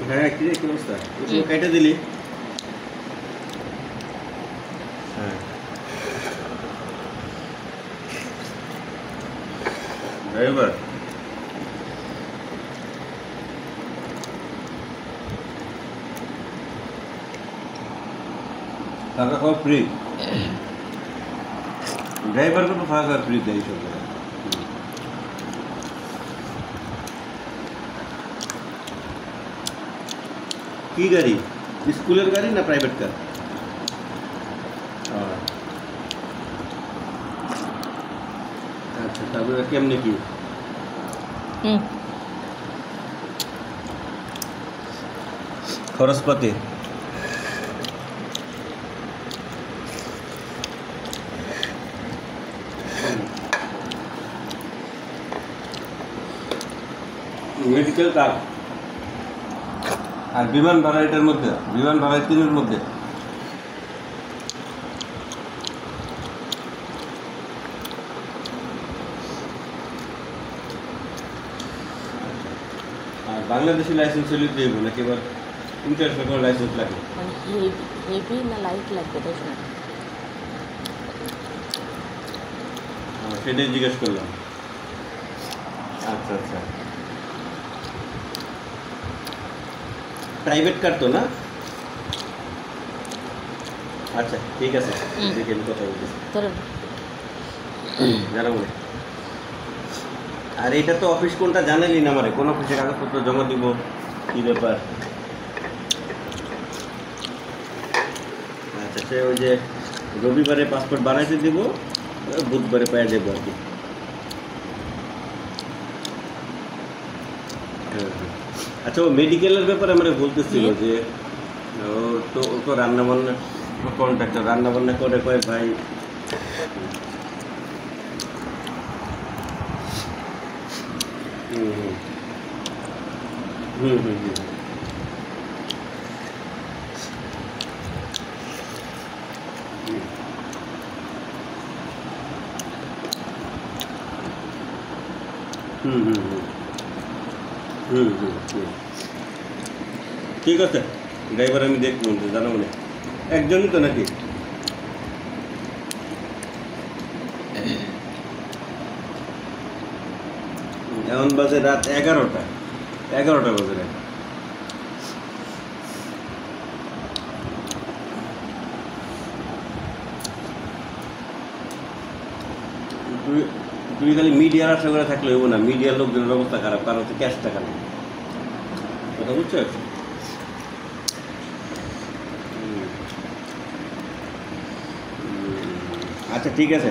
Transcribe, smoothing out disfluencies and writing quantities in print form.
হ্যাঁ কি রে, কি অবস্থা? ওগুলো কেটে দিলি? হ্যাঁ ড্রাইভার টাকা খাওয়া ফ্রি, ড্রাইভার কোনো টাকা ফ্রি দেয় এইসব জায়গায়। কি গাড়ি? স্কুলের গাড়ি না প্রাইভেট কার? আচ্ছা, তারপরে কেমনে কি খরচপাতি? মেডিকেল কার্ড আর বিমান ভাড়া, এটার মধ্যে বিমান ভাড়া তিনের মধ্যে। আর বাংলাদেশি লাইসেন্স হলে দেবো নাকি এবার ইন্টারন্যাশনাল লাইসেন্স লাগে? মানে হেভি না লাইট লাগবে দেখুন। সেটাই জিজ্ঞেস করলাম। আচ্ছা আচ্ছা, প্রাইভেট কার তো না? আচ্ছা ঠিক আছে, দেখে আমি কথা বলতেছি জানাবো। আর এটা তো অফিস কোনটা জানালি না আমারে, কোন অফিসে কাগজপত্র জমা দিব, কি ব্যাপার? আচ্ছা সে ওই যে রবিবারে পাসপোর্ট বানাইতে দিব, বুধবারে পাওয়া যাবো আর কি। আচ্ছা, ও মেডিকেলের ব্যাপারে আমরা বলতেছিল যে ও তো রান্না বান্না কন্ট্রাক্টর, রান্না বান্না করে কয় ভাই হুম হুম হুম হুম হুম হুম হুম হুম ঠিক আছে, ড্রাইভার আমি দেখবো, জানাবো না। একজনই তো নাকি? এখন বাজে রাত 11টা, 11টা বাজে রাত। তুই খালি মিডিয়ার আশা করে থাকলে হইব না, মিডিয়ার লোকজনের অবস্থা খারাপ, কারণ হচ্ছে ক্যাশ টাকা নেই, কথা বুঝছো? আচ্ছা ঠিক আছে।